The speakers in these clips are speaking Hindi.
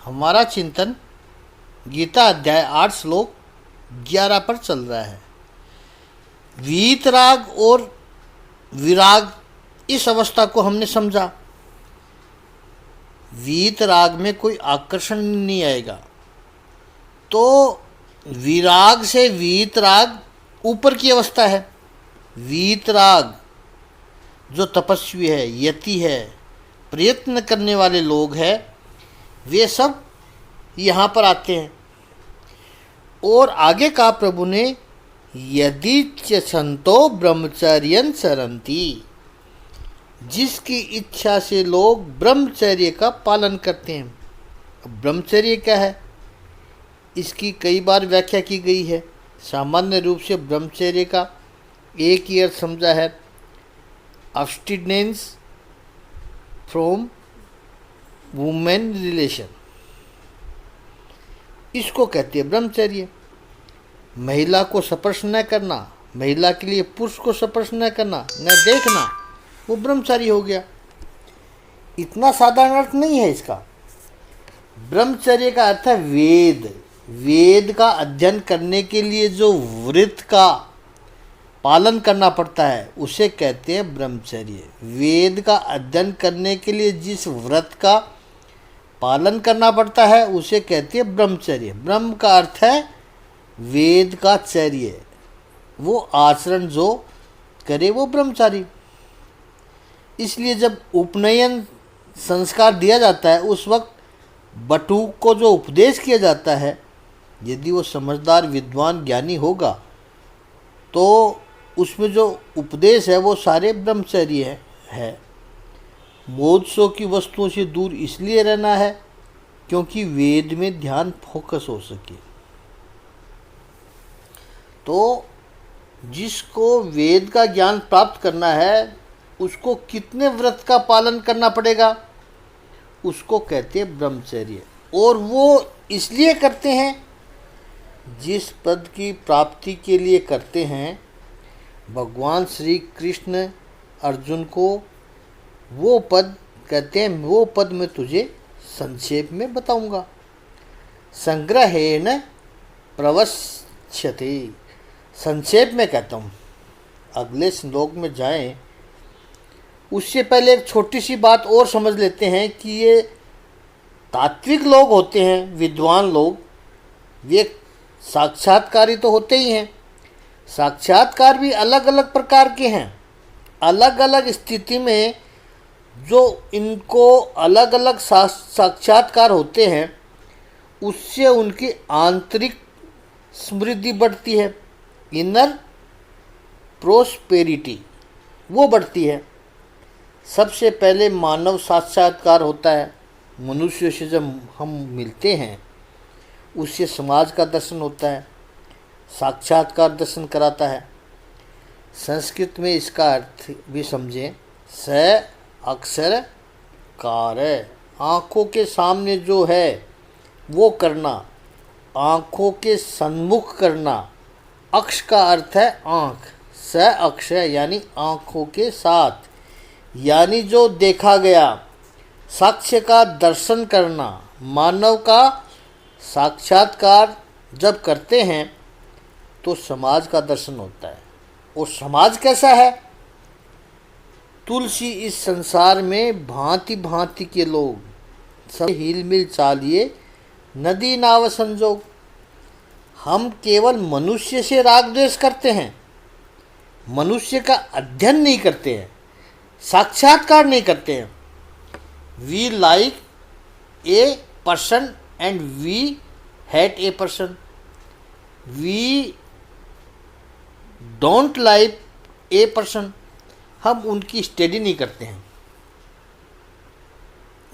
हमारा चिंतन गीता अध्याय 8 श्लोक 11 पर चल रहा है। वीतराग और विराग, इस अवस्था को हमने समझा। वीतराग में कोई आकर्षण नहीं आएगा, तो विराग से वीतराग ऊपर की अवस्था है। वीतराग जो तपस्वी है, यति है, प्रयत्न करने वाले लोग हैं, वे सब यहाँ पर आते हैं। और आगे कहा प्रभु ने, यदि संतो ब्रह्मचर्यं चरन्ति, जिसकी इच्छा से लोग ब्रह्मचर्य का पालन करते हैं। अब ब्रह्मचर्य क्या है, इसकी कई बार व्याख्या की गई है। सामान्य रूप से ब्रह्मचर्य का एक ही अर्थ समझा है, अब्स्टिनेंस फ्रॉम वुमेन रिलेशन, इसको कहते हैं ब्रह्मचर्य। महिला को स्पर्श न करना, महिला के लिए पुरुष को स्पर्श न करना, न देखना, वो ब्रह्मचारी हो गया। इतना साधारण अर्थ नहीं है इसका। ब्रह्मचर्य का अर्थ है वेद। वेद का अध्ययन करने के लिए जो व्रत का पालन करना पड़ता है उसे कहते हैं ब्रह्मचर्य। वेद का अध्ययन करने के लिए जिस व्रत का पालन करना पड़ता है उसे कहते हैं ब्रह्मचर्य। ब्रह्म का अर्थ है वेद का चर्य, वो आचरण जो करे वो ब्रह्मचारी। इसलिए जब उपनयन संस्कार दिया जाता है उस वक्त बटुक को जो उपदेश किया जाता है, यदि वो समझदार विद्वान ज्ञानी होगा तो उसमें जो उपदेश है वो सारे ब्रह्मचर्य है। मोक्षों की वस्तुओं से दूर इसलिए रहना है क्योंकि वेद में ध्यान फोकस हो सके। तो जिसको वेद का ज्ञान प्राप्त करना है उसको कितने व्रत का पालन करना पड़ेगा, उसको कहते हैं ब्रह्मचर्य। और वो इसलिए करते हैं, जिस पद की प्राप्ति के लिए करते हैं। भगवान श्री कृष्ण अर्जुन को वो पद कहते हैं, वो पद मैं तुझे संक्षेप में बताऊंगा। संग्रहेण प्रवक्ष्यते, संक्षेप में कहता हूँ। अगले श्लोक में जाएं उससे पहले एक छोटी सी बात और समझ लेते हैं कि ये तात्विक लोग होते हैं, विद्वान लोग, वे साक्षात्कारी तो होते ही हैं। साक्षात्कार भी अलग अलग प्रकार के हैं। अलग अलग स्थिति में जो इनको अलग अलग साक्षात्कार होते हैं उससे उनकी आंतरिक समृद्धि बढ़ती है, इनर प्रोस्पेरिटी वो बढ़ती है। सबसे पहले मानव साक्षात्कार होता है। मनुष्य से जब हम मिलते हैं उससे समाज का दर्शन होता है, साक्षात्कार दर्शन कराता है। संस्कृत में इसका अर्थ भी समझें, स अक्षर कार्य, आँखों के सामने जो है वो करना, आँखों के सन्मुख करना। अक्ष का अर्थ है आँख, स अक्ष यानी आँखों के साथ, यानी जो देखा गया। साक्ष्य का दर्शन करना, मानव का साक्षात्कार जब करते हैं तो समाज का दर्शन होता है। और समाज कैसा है? तुलसी इस संसार में भांति भांति के लोग, सब हिल मिल चालिए नदी नाव संजोग। हम केवल मनुष्य से राग द्वेष करते हैं, मनुष्य का अध्ययन नहीं करते हैं, साक्षात्कार नहीं करते हैं। We like a person and we hate a person, we don't like a person, हम उनकी स्टडी नहीं करते हैं।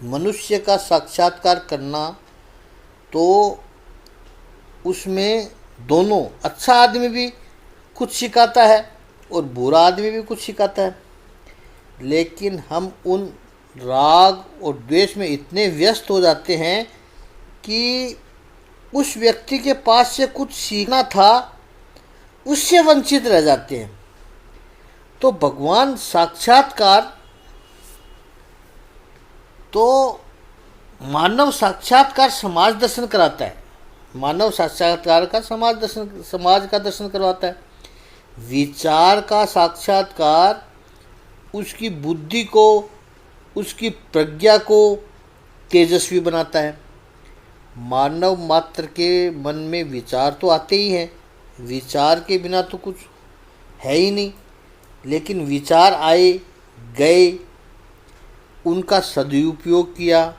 मनुष्य का साक्षात्कार करना तो उसमें दोनों, अच्छा आदमी भी कुछ सिखाता है और बुरा आदमी भी कुछ सिखाता है। लेकिन हम उन राग और द्वेष में इतने व्यस्त हो जाते हैं कि उस व्यक्ति के पास से कुछ सीखना था उससे वंचित रह जाते हैं। तो भगवान साक्षात्कार तो मानव साक्षात्कार समाज दर्शन कराता है। मानव साक्षात्कार का समाज का दर्शन करवाता है। विचार का साक्षात्कार उसकी बुद्धि को, उसकी प्रज्ञा को तेजस्वी बनाता है। मानव मात्र के मन में विचार तो आते ही हैं, विचार के बिना तो कुछ है ही नहीं। लेकिन विचार आए गए, उनका सदुपयोग किया,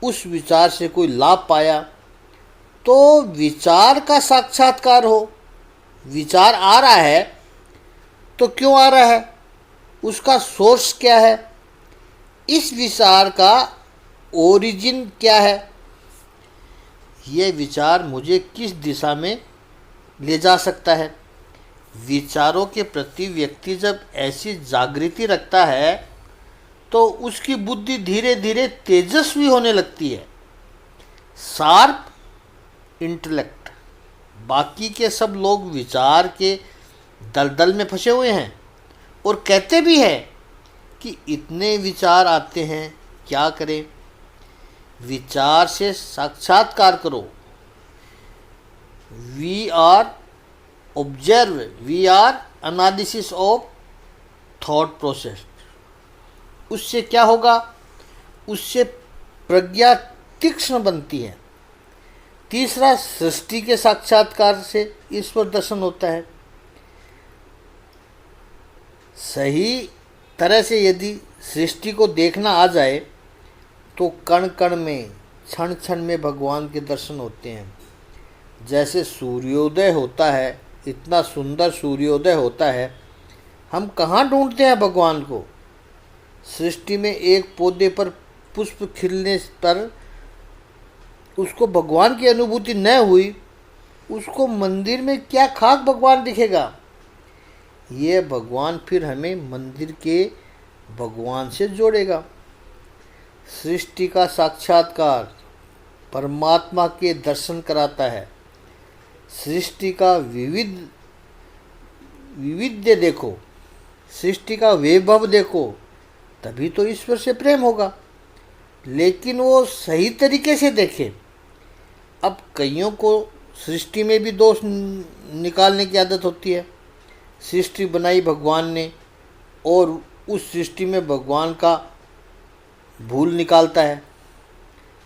उस विचार से कोई लाभ पाया, तो विचार का साक्षात्कार हो। विचार आ रहा है तो क्यों आ रहा है, उसका सोर्स क्या है, इस विचार का ओरिजिन क्या है, यह विचार मुझे किस दिशा में ले जा सकता है। विचारों के प्रति व्यक्ति जब ऐसी जागृति रखता है तो उसकी बुद्धि धीरे धीरे तेजस्वी होने लगती है। Sharp intellect. बाकी के सब लोग विचार के दलदल में फंसे हुए हैं और कहते भी हैं कि इतने विचार आते हैं, क्या करें। विचार से साक्षात्कार करो। We are observe, we are analysis of thought process. उससे क्या होगा, उससे प्रज्ञा तीक्ष्ण बनती है। तीसरा, सृष्टि के साक्षात्कार से ईश्वर दर्शन होता है। सही तरह से यदि सृष्टि को देखना आ जाए तो कण कण में, क्षण क्षण में भगवान के दर्शन होते हैं। जैसे सूर्योदय होता है, इतना सुंदर सूर्योदय होता है, हम कहाँ ढूंढते हैं भगवान को। सृष्टि में एक पौधे पर पुष्प खिलने पर उसको भगवान की अनुभूति न हुई, उसको मंदिर में क्या खाक भगवान दिखेगा। ये भगवान फिर हमें मंदिर के भगवान से जोड़ेगा। सृष्टि का साक्षात्कार परमात्मा के दर्शन कराता है। सृष्टि का विविध्य देखो, सृष्टि का वैभव देखो, तभी तो ईश्वर से प्रेम होगा। लेकिन वो सही तरीके से देखे। अब कईयों को सृष्टि में भी दोष निकालने की आदत होती है। सृष्टि बनाई भगवान ने और उस सृष्टि में भगवान का भूल निकालता है।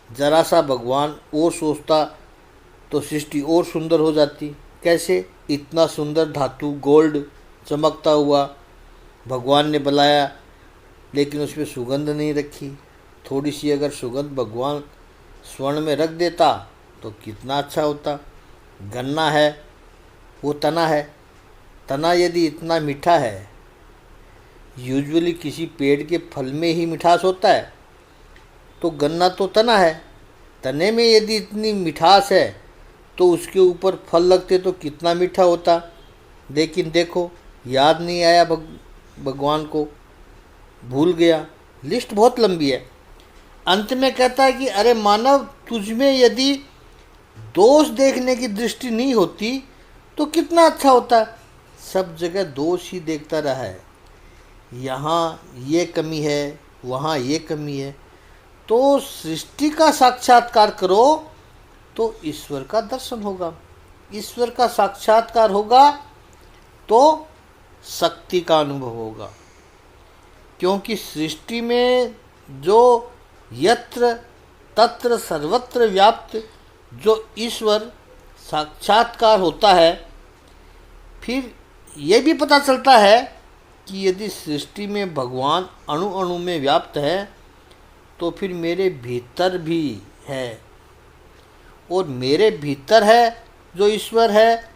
जरा सा भगवान और सोचता तो सृष्टि और सुंदर हो जाती। कैसे, इतना सुंदर धातु गोल्ड चमकता हुआ भगवान ने बनाया, लेकिन उसमें सुगंध नहीं रखी। थोड़ी सी अगर सुगंध भगवान स्वर्ण में रख देता तो कितना अच्छा होता। गन्ना है, वो तना है, तना यदि इतना मीठा है, यूजुअली किसी पेड़ के फल में ही मिठास होता है, तो गन्ना तो तना है, तने में यदि इतनी मिठास है तो उसके ऊपर फल लगते तो कितना मीठा होता। लेकिन देखो, याद नहीं आया भगवान को, भूल गया। लिस्ट बहुत लंबी है। अंत में कहता है कि अरे मानव, तुझमें यदि दोष देखने की दृष्टि नहीं होती तो कितना अच्छा होता। सब जगह दोष ही देखता रहा है, यहाँ ये कमी है, वहाँ ये कमी है। तो सृष्टि का साक्षात्कार करो तो ईश्वर का दर्शन होगा। ईश्वर का साक्षात्कार होगा तो शक्ति का अनुभव होगा। क्योंकि सृष्टि में जो यत्र तत्र सर्वत्र व्याप्त जो ईश्वर साक्षात्कार होता है, फिर ये भी पता चलता है कि यदि सृष्टि में भगवान अणु अणु में व्याप्त है तो फिर मेरे भीतर भी है, और मेरे भीतर है जो ईश्वर है,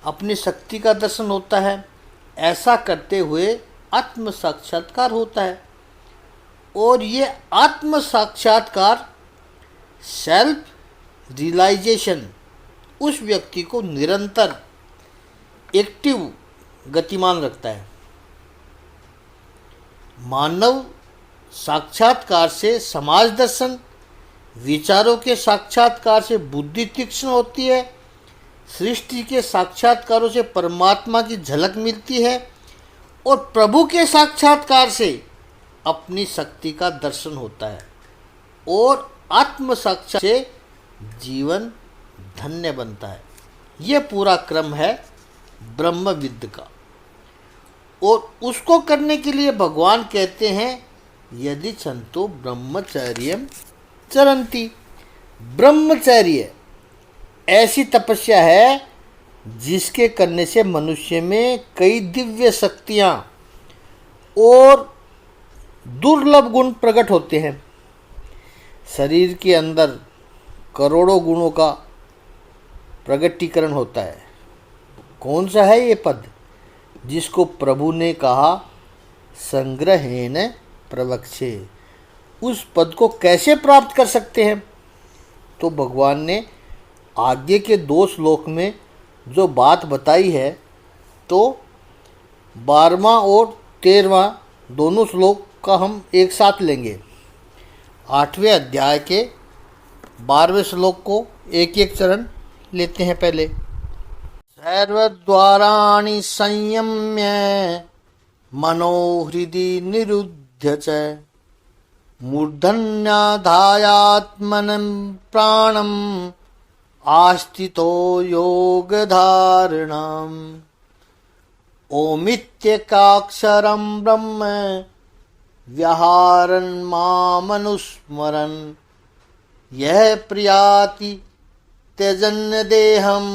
अपनी शक्ति का दर्शन होता है। ऐसा करते हुए आत्म साक्षात्कार होता है। और ये आत्म साक्षात्कार, सेल्फ रियलाइजेशन, उस व्यक्ति को निरंतर एक्टिव, गतिमान रखता है। मानव साक्षात्कार से समाज दर्शन, विचारों के साक्षात्कार से बुद्धि तीक्ष्ण होती है, सृष्टि के साक्षात्कारों से परमात्मा की झलक मिलती है, और प्रभु के साक्षात्कार से अपनी शक्ति का दर्शन होता है। और आत्म साक्षात से जीवन धन्य बनता है। यह पूरा क्रम है ब्रह्म विद्या का, और उसको करने के लिए भगवान कहते हैं यदि संतो ब्रह्मचर्य चरंती। ब्रह्मचर्य ऐसी तपस्या है जिसके करने से मनुष्य में कई दिव्य शक्तियाँ और दुर्लभ गुण प्रकट होते हैं। शरीर के अंदर करोड़ों गुणों का प्रगटीकरण होता है। कौन सा है ये पद जिसको प्रभु ने कहा संग्रहेण प्रवक्षे? उस पद को कैसे प्राप्त कर सकते हैं? तो भगवान ने आगे के 2 श्लोक में जो बात बताई है, तो 12वां और 13वां दोनों श्लोक का हम एक साथ लेंगे। 8वें अध्याय के 12वें श्लोक को एक एक चरण लेते हैं। पहले सर्वद्वाराणि संयम्य मनोहृदि निरुध्य च मूर्धन्याधायात्मनं प्राणम् आस्थितो योगधारणम् ओमित्येकाक्षरं ब्रह्म व्याहरन् मामनुस्मरन् यः प्रियाति त्यजन् देहं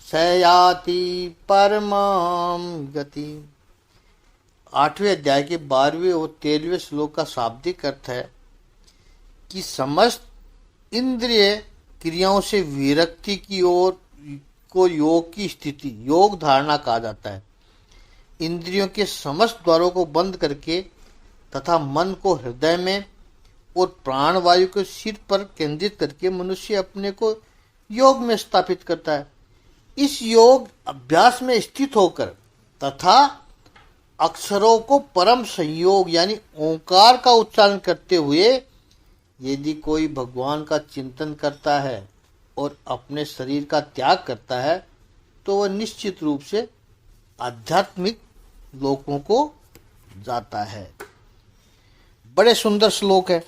स याति परमां गति। 8वें अध्याय के 12वें और 13वें श्लोक का शाब्दिक अर्थ है कि समस्त इंद्रिय क्रियाओं से विरक्ति की ओर को योग की स्थिति योग धारणा कहा जाता है। इंद्रियों के समस्त द्वारों को बंद करके तथा मन को हृदय में और प्राणवायु को सिर पर केंद्रित करके मनुष्य अपने को योग में स्थापित करता है। इस योग अभ्यास में स्थित होकर तथा अक्षरों को परम संयोग यानी ओंकार का उच्चारण करते हुए यदि कोई भगवान का चिंतन करता है और अपने शरीर का त्याग करता है तो वह निश्चित रूप से आध्यात्मिक लोकों को जाता है। बड़े सुंदर श्लोक है,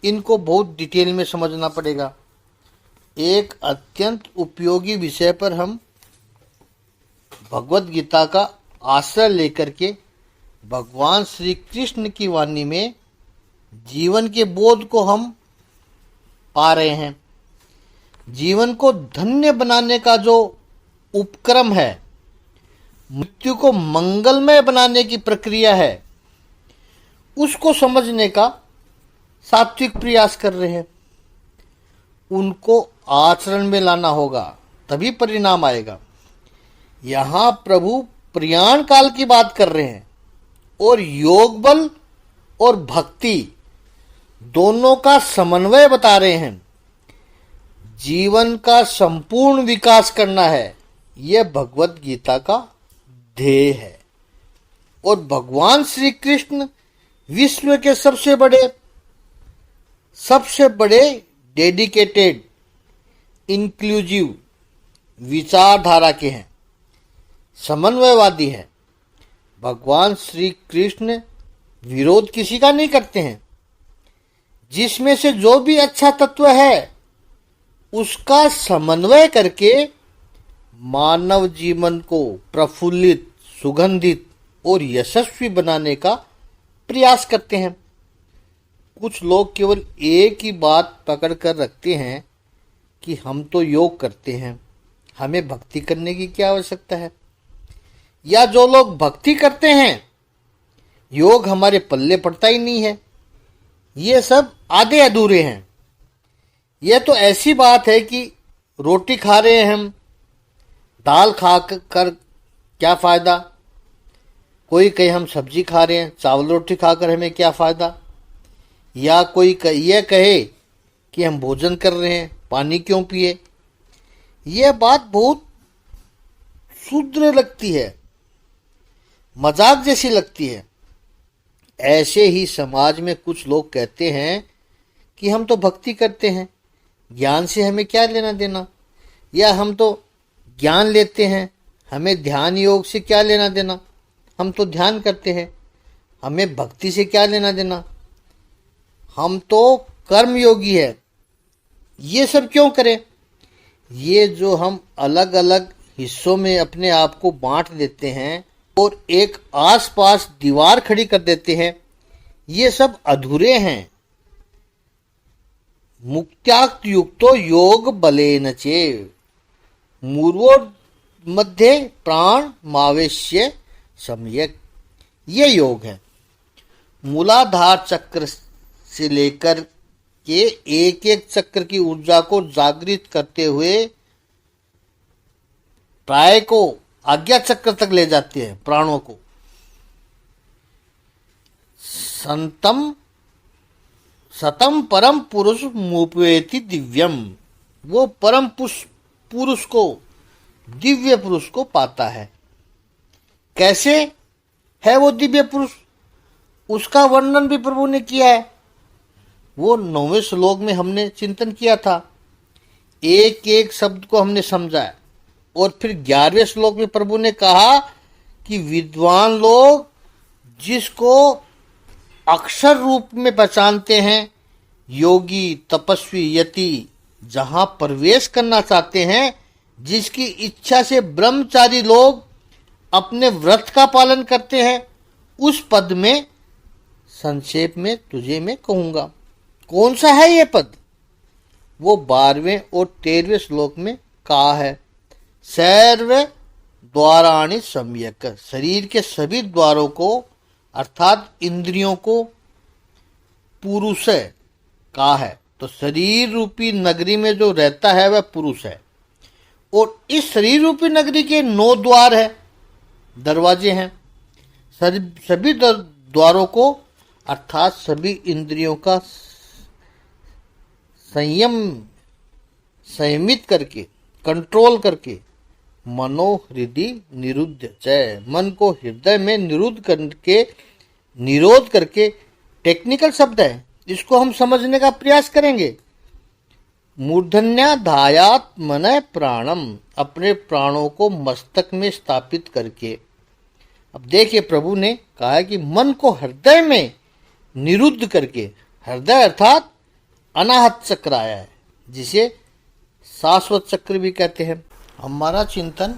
इनको बहुत डिटेल में समझना पड़ेगा। एक अत्यंत उपयोगी विषय पर हम भगवत गीता का आश्रय लेकर के भगवान श्री कृष्ण की वाणी में जीवन के बोध को हम पा रहे हैं। जीवन को धन्य बनाने का जो उपक्रम है, मृत्यु को मंगलमय बनाने की प्रक्रिया है, उसको समझने का सात्विक प्रयास कर रहे हैं। उनको आचरण में लाना होगा, तभी परिणाम आएगा। यहाँ प्रभु प्रयाण काल की बात कर रहे हैं और योग बल और भक्ति दोनों का समन्वय बता रहे हैं। जीवन का संपूर्ण विकास करना है, यह भगवत गीता का ध्येय है। और भगवान श्री कृष्ण विश्व के सबसे बड़े डेडिकेटेड इंक्लूसिव विचारधारा के हैं, समन्वयवादी हैं। भगवान श्री कृष्ण विरोध किसी का नहीं करते हैं। जिसमें से जो भी अच्छा तत्व है उसका समन्वय करके मानव जीवन को प्रफुल्लित, सुगंधित और यशस्वी बनाने का प्रयास करते हैं। कुछ लोग केवल एक ही बात पकड़ कर रखते हैं कि हम तो योग करते हैं, हमें भक्ति करने की क्या आवश्यकता है। या जो लोग भक्ति करते हैं, योग हमारे पल्ले पड़ता ही नहीं है। ये सब आधे अधूरे हैं। यह तो ऐसी बात है कि रोटी खा रहे हैं हम, दाल खा कर क्या फ़ायदा। कोई कहे हम सब्जी खा रहे हैं, चावल रोटी खाकर हमें क्या फ़ायदा। या कोई यह कहे कि हम भोजन कर रहे हैं, पानी क्यों पिए। यह बात बहुत क्षुद्र लगती है, मजाक जैसी लगती है। ऐसे ही समाज में कुछ लोग कहते हैं कि हम तो भक्ति करते हैं, ज्ञान से हमें क्या लेना देना। या हम तो ज्ञान लेते हैं, हमें ध्यान योग से क्या लेना देना। हम तो ध्यान करते हैं, हमें भक्ति से क्या लेना देना। हम तो कर्मयोगी है। ये सब क्यों करें? ये जो हम अलग अलग हिस्सों में अपने आप को बांट देते हैं और एक आसपास दीवार खड़ी कर देते हैं, ये सब अधूरे हैं। मुक्त्याक्त युक्तो योग बलेन चेव मूर्वो मध्य प्राण मावेश्य सम्यक, ये योग है। मूलाधार चक्र से लेकर के एक एक चक्र की ऊर्जा को जागृत करते हुए प्राय को आज्ञा चक्र तक ले जाते हैं, प्राणों को। सतम परम पुरुष मुपेति दिव्यम, वो परम पुरुष को, दिव्य पुरुष को पाता है। कैसे है वो दिव्य पुरुष? उसका वर्णन भी प्रभु ने किया है। वो 9वें श्लोक में हमने चिंतन किया था, एक एक शब्द को हमने समझा है। और फिर 11वें श्लोक में प्रभु ने कहा कि विद्वान लोग जिसको अक्षर रूप में पहचानते हैं, योगी तपस्वी यति जहां प्रवेश करना चाहते हैं, जिसकी इच्छा से ब्रह्मचारी लोग अपने व्रत का पालन करते हैं, उस पद में संक्षेप में तुझे मैं कहूंगा। कौन सा है ये पद? वो 12वें और 13वें श्लोक में कहा है, सर्व द्वाराणि सम्यक, शरीर के सभी द्वारों को अर्थात इंद्रियों को पुरुष कहा है। तो शरीर रूपी नगरी में जो रहता है वह पुरुष है। और इस शरीर रूपी नगरी के 9 द्वार है, दरवाजे हैं। सभी द्वारों को अर्थात सभी इंद्रियों का संयमित करके, कंट्रोल करके, मनो हृदय निरुद्ध च, मन को हृदय में निरोध करके, टेक्निकल शब्द है, इसको हम समझने का प्रयास करेंगे। मूर्धन्याधायात मन प्राणम, अपने प्राणों को मस्तक में स्थापित करके। अब देखिए प्रभु ने कहा है कि मन को हृदय में निरुद्ध करके, हृदय अर्थात अनाहत चक्र आया है, जिसे शाश्वत चक्र भी कहते हैं। हमारा चिंतन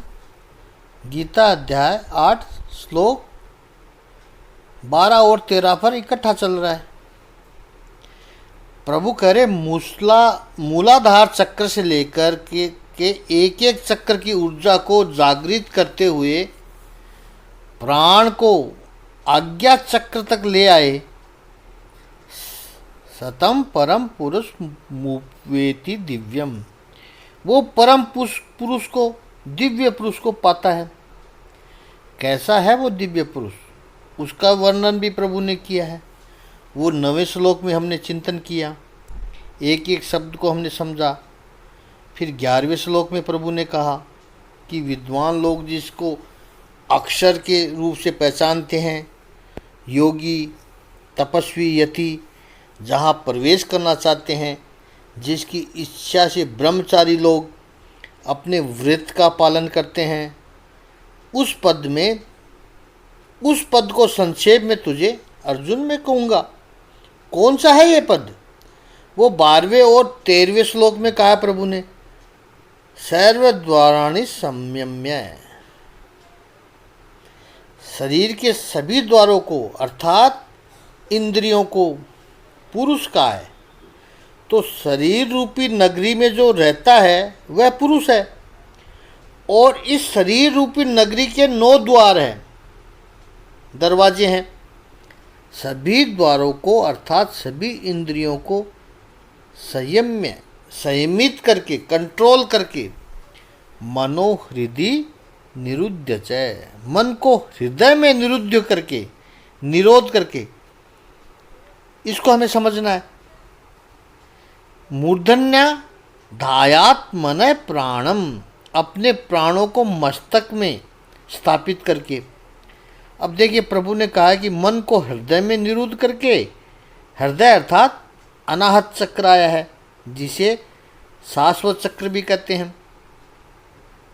गीता अध्याय 8 श्लोक 12 और 13 पर इकट्ठा चल रहा है। प्रभु कह रहे मूलाधार चक्र से लेकर के एक एक चक्र की ऊर्जा को जागृत करते हुए प्राण को आज्ञा चक्र तक ले आए। सतम परम पुरुष मुपेति दिव्यम, वो परम पुरुष को, दिव्य पुरुष को पाता है। कैसा है वो दिव्य पुरुष? उसका वर्णन भी प्रभु ने किया है। वो 9वें श्लोक में हमने चिंतन किया, एक एक शब्द को हमने समझा। फिर 11वें श्लोक में प्रभु ने कहा कि विद्वान लोग जिसको अक्षर के रूप से पहचानते हैं, योगी तपस्वी यति जहाँ प्रवेश करना चाहते हैं, जिसकी इच्छा से ब्रह्मचारी लोग अपने व्रत का पालन करते हैं, उस पद को संक्षेप में तुझे अर्जुन में कहूँगा। कौन सा है ये पद? वो 12वें और 13वें श्लोक में कहा प्रभु ने, सर्व द्वाराणि संयम्य, शरीर के सभी द्वारों को अर्थात इंद्रियों को पुरुष का है। तो शरीर रूपी नगरी में जो रहता है वह पुरुष है। और इस शरीर रूपी नगरी के 9 द्वार हैं, दरवाजे हैं। सभी द्वारों को अर्थात सभी इंद्रियों को संयमित करके, कंट्रोल करके, मनो हृदय निरुद्ध च, मन को हृदय में निरुद्ध करके, निरोध करके, इसको हमें समझना है। मूर्धन्या धायात मन प्राणम, अपने प्राणों को मस्तक में स्थापित करके। अब देखिए प्रभु ने कहा है कि मन को हृदय में निरुद्ध करके, हृदय अर्थात अनाहत चक्र आया है, जिसे शाश्वत चक्र भी कहते हैं।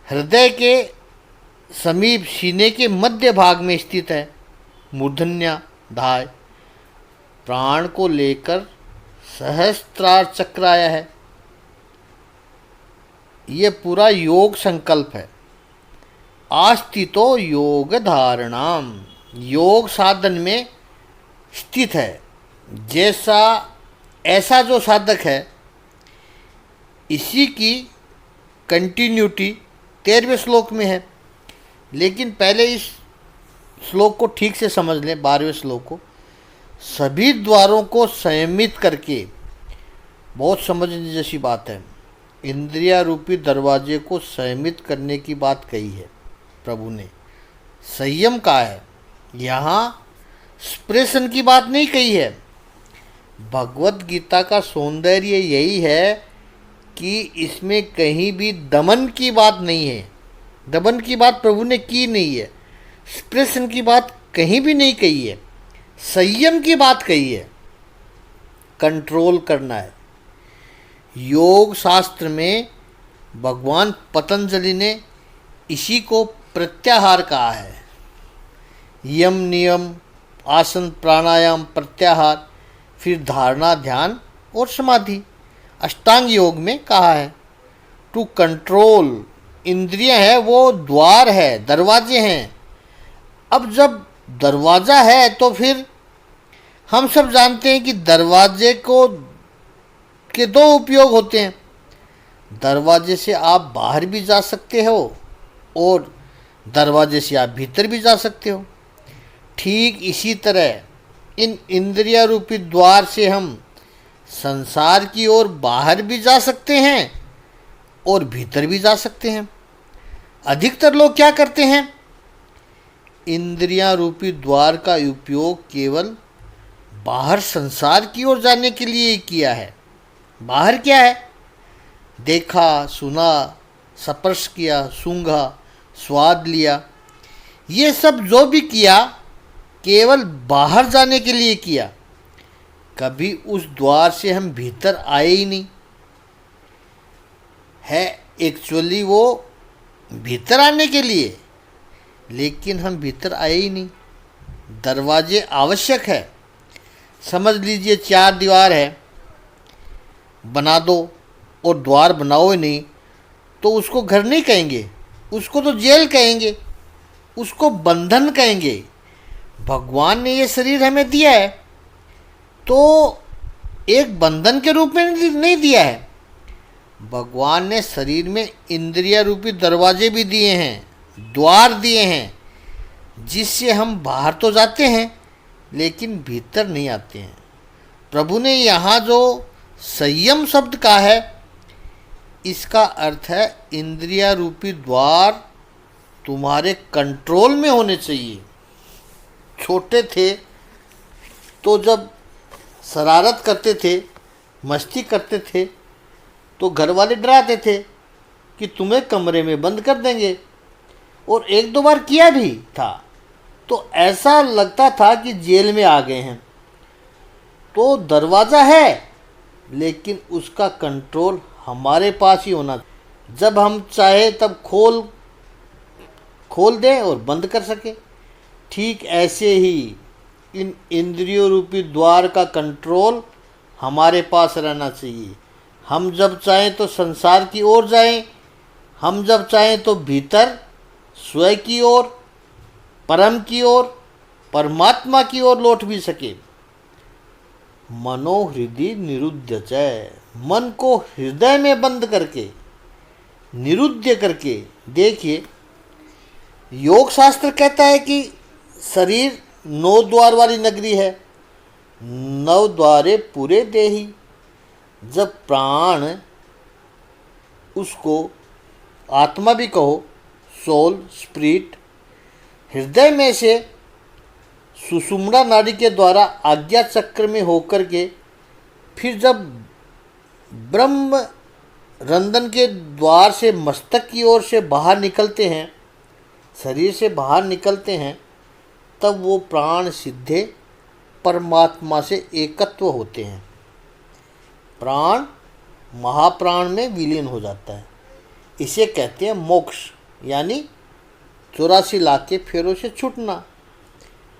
हृदय के समीप सीने के मध्य भाग में स्थित है मूर्धन्या धाय। प्राण को लेकर सहस्त्रार चक्र आया है। ये पूरा योग संकल्प है। आस्थितो योग धारणाम, योग साधन में स्थित है। जैसा ऐसा जो साधक है, इसी की कंटिन्यूटी 13वें श्लोक में है। लेकिन पहले इस श्लोक को ठीक से समझ लें, 12वें श्लोक को। सभी द्वारों को संयमित करके, बहुत समझने जैसी बात है, इंद्रिया रूपी दरवाजे को संयमित करने की बात कही है प्रभु ने। संयम का है, यहाँ स्प्रेशन की बात नहीं कही है। भगवत गीता का सौंदर्य यही है कि इसमें कहीं भी दमन की बात नहीं है। दमन की बात प्रभु ने की नहीं है, स्प्रेशन की बात कहीं भी नहीं कही है, संयम की बात कही है। कंट्रोल करना है। योग शास्त्र में भगवान पतंजलि ने इसी को प्रत्याहार कहा है। यम नियम, आसन, प्राणायाम, प्रत्याहार, फिर धारणा, ध्यान और समाधि अष्टांग योग में कहा है। टू कंट्रोल, इंद्रियां है वो द्वार है, दरवाजे हैं। अब जब दरवाज़ा है तो फिर हम सब जानते हैं कि दरवाजे को के दो उपयोग होते हैं। दरवाजे से आप बाहर भी जा सकते हो और दरवाजे से आप भीतर भी जा सकते हो। ठीक इसी तरह इन इंद्रिया रूपी द्वार से हम संसार की ओर बाहर भी जा सकते हैं और भीतर भी जा सकते हैं। अधिकतर लोग क्या करते हैं, इंद्रिया रूपी द्वार का उपयोग केवल बाहर संसार की ओर जाने के लिए ही किया है। बाहर क्या है, देखा, सुना, स्पर्श किया, सूंघा, स्वाद लिया, ये सब जो भी किया केवल बाहर जाने के लिए किया। कभी उस द्वार से हम भीतर आए ही नहीं है। एक्चुअली वो भीतर आने के लिए, लेकिन हम भीतर आए ही नहीं। दरवाजे आवश्यक है। समझ लीजिए 4 दीवार है, बना दो और द्वार बनाओ ही नहीं तो उसको घर नहीं कहेंगे, उसको तो जेल कहेंगे, उसको बंधन कहेंगे। भगवान ने ये शरीर हमें दिया है तो एक बंधन के रूप में नहीं दिया है। भगवान ने शरीर में इंद्रिया रूपी दरवाजे भी दिए हैं, द्वार दिए हैं, जिससे हम बाहर तो जाते हैं लेकिन भीतर नहीं आते हैं। प्रभु ने यहाँ जो संयम शब्द का है, इसका अर्थ है इंद्रिया रूपी द्वार तुम्हारे कंट्रोल में होने चाहिए। छोटे थे तो जब शरारत करते थे, मस्ती करते थे, तो घर वाले डराते थे कि तुम्हें कमरे में बंद कर देंगे, और 1-2 बार किया भी था तो ऐसा लगता था कि जेल में आ गए हैं। तो दरवाज़ा है लेकिन उसका कंट्रोल हमारे पास ही होना। जब हम चाहे तब खोल दें और बंद कर सके। ठीक ऐसे ही इन इंद्रियों रूपी द्वार का कंट्रोल हमारे पास रहना चाहिए। हम जब चाहें तो संसार की ओर जाएं, हम जब चाहें तो भीतर स्वयं की ओर, परम की ओर, परमात्मा की ओर लौट भी सके। मनोहृदय निरुद्ध च, मन को हृदय में बंद करके, निरुद्ध करके। देखिए, योग शास्त्र कहता है कि शरीर 9 द्वार वाली नगरी है, 9 द्वारे पूरे देही। जब प्राण, उसको आत्मा भी कहो, सोल, स्पिरिट, हृदय में से सुषुम्ना नाड़ी के द्वारा आज्ञा चक्र में होकर के फिर जब ब्रह्म रंधन के द्वार से मस्तक की ओर से बाहर निकलते हैं, शरीर से बाहर निकलते हैं, तब वो प्राण सीधे परमात्मा से एकत्व होते हैं। प्राण महाप्राण में विलीन हो जाता है। इसे कहते हैं मोक्ष, यानी 84 लाख के फेरों से छूटना।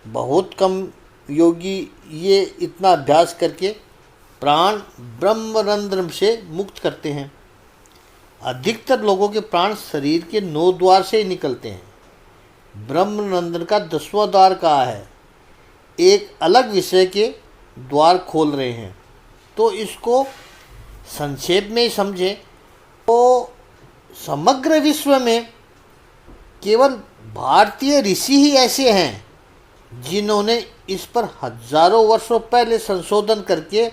बहुत कम योगी ये इतना अभ्यास करके प्राण ब्रह्मरंध्र से मुक्त करते हैं। अधिकतर लोगों के प्राण शरीर के 9 द्वार से ही निकलते हैं। ब्रह्मरंध्र का 10वां द्वार कहाँ है, एक अलग विषय के द्वार खोल रहे हैं। तो इसको संक्षेप में ही समझें तो समग्र विश्व में केवल भारतीय ऋषि ही ऐसे हैं जिन्होंने इस पर हजारों वर्षों पहले संशोधन करके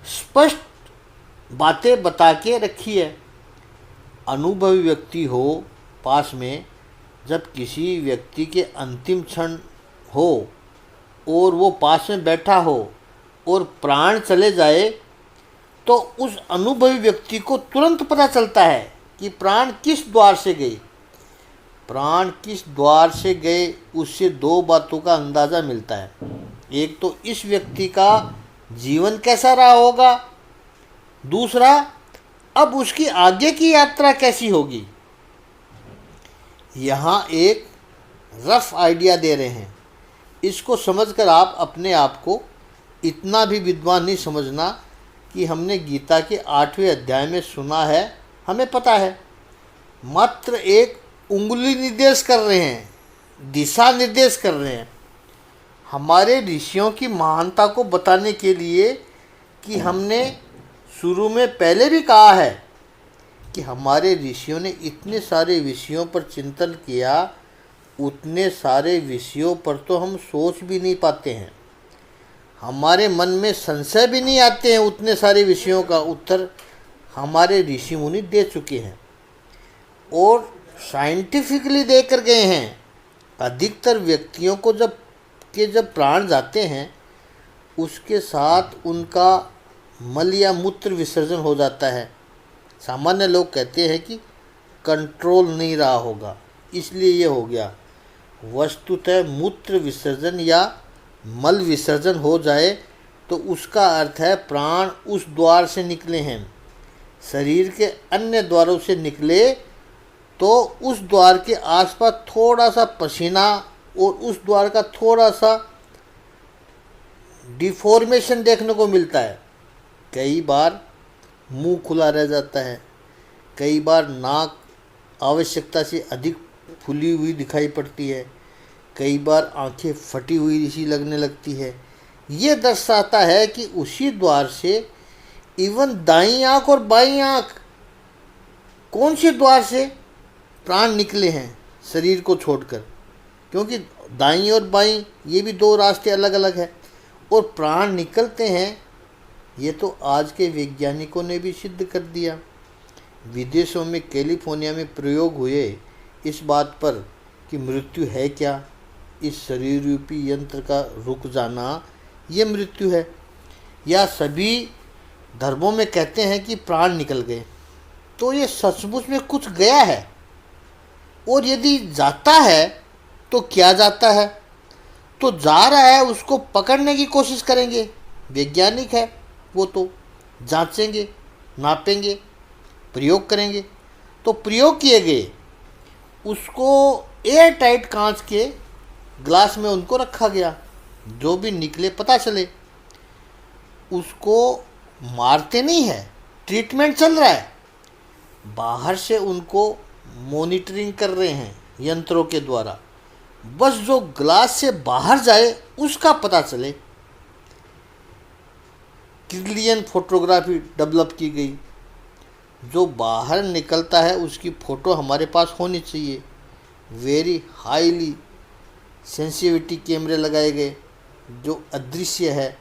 स्पष्ट बातें बता के रखी है। अनुभवी व्यक्ति हो पास में, जब किसी व्यक्ति के अंतिम क्षण हो और वो पास में बैठा हो और प्राण चले जाए, तो उस अनुभवी व्यक्ति को तुरंत पता चलता है कि प्राण किस द्वार से गए। प्राण किस द्वार से गए उससे 2 बातों का अंदाज़ा मिलता है। एक तो इस व्यक्ति का जीवन कैसा रहा होगा, दूसरा अब उसकी आगे की यात्रा कैसी होगी। यहाँ एक रफ आइडिया दे रहे हैं, इसको समझकर आप अपने आप को इतना भी विद्वान नहीं समझना कि हमने गीता के 8वें अध्याय में सुना है, हमें पता है। मात्र एक उंगली निर्देश कर रहे हैं, दिशा निर्देश कर रहे हैं हमारे ऋषियों की महानता को बताने के लिए कि हमने शुरू में पहले भी कहा है कि हमारे ऋषियों ने इतने सारे विषयों पर चिंतन किया, उतने सारे विषयों पर तो हम सोच भी नहीं पाते हैं, हमारे मन में संशय भी नहीं आते हैं। उतने सारे विषयों का उत्तर हमारे ऋषि मुनि दे चुके हैं और साइंटिफिकली दे कर गए हैं। अधिकतर व्यक्तियों को जब प्राण जाते हैं उसके साथ उनका मल या मूत्र विसर्जन हो जाता है। सामान्य लोग कहते हैं कि कंट्रोल नहीं रहा होगा इसलिए ये हो गया। वस्तुतः मूत्र विसर्जन या मल विसर्जन हो जाए तो उसका अर्थ है प्राण उस द्वार से निकले हैं। शरीर के अन्य द्वारों से निकले तो उस द्वार के आसपास थोड़ा सा पसीना और उस द्वार का थोड़ा सा डिफॉर्मेशन देखने को मिलता है। कई बार मुंह खुला रह जाता है, कई बार नाक आवश्यकता से अधिक फूली हुई दिखाई पड़ती है, कई बार आंखें फटी हुई सी लगने लगती है। ये दर्शाता है कि उसी द्वार से इवन दाईं आंख और बाईं आंख कौन से द्वार से प्राण निकले हैं शरीर को छोड़कर, क्योंकि दाईं और बाईं ये भी 2 रास्ते अलग अलग हैं और प्राण निकलते हैं। ये तो आज के वैज्ञानिकों ने भी सिद्ध कर दिया। विदेशों में कैलिफोर्निया में प्रयोग हुए इस बात पर कि मृत्यु है क्या, इस शरीर रूपी यंत्र का रुक जाना ये मृत्यु है। या सभी धर्मों में कहते हैं कि प्राण निकल गए, तो ये सचमुच में कुछ गया है। और यदि जाता है तो क्या जाता है, तो जा रहा है उसको पकड़ने की कोशिश करेंगे। वैज्ञानिक है वो तो जांचेंगे, नापेंगे, प्रयोग करेंगे। तो प्रयोग किए गए, उसको एयर टाइट कांच के ग्लास में उनको रखा गया, जो भी निकले पता चले। उसको मारते नहीं है, ट्रीटमेंट चल रहा है, बाहर से उनको मॉनिटरिंग कर रहे हैं यंत्रों के द्वारा। बस जो ग्लास से बाहर जाए उसका पता चले। क्रिलियन फोटोग्राफी डेवलप की गई, जो बाहर निकलता है उसकी फ़ोटो हमारे पास होनी चाहिए। वेरी हाईली सेंसिटिविटी कैमरे लगाए गए, जो अदृश्य है,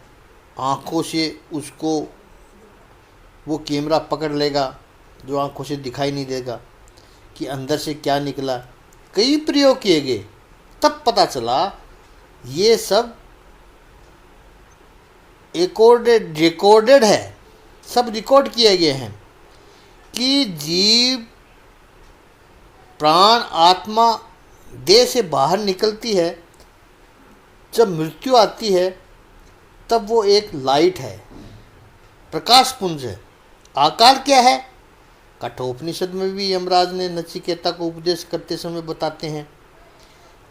आँखों से उसको वो कैमरा पकड़ लेगा, जो आँखों से दिखाई नहीं देगा कि अंदर से क्या निकला। कई प्रयोग किए गए, तब पता चला ये सब रिकॉर्डेड है, सब रिकॉर्ड किए गए हैं कि जीव प्राण आत्मा देह से बाहर निकलती है, जब मृत्यु आती है तब वो एक लाइट है, प्रकाश पुंज है। आकार क्या है, कठोपनिषद में भी यमराज ने नचिकेता को उपदेश करते समय बताते हैं।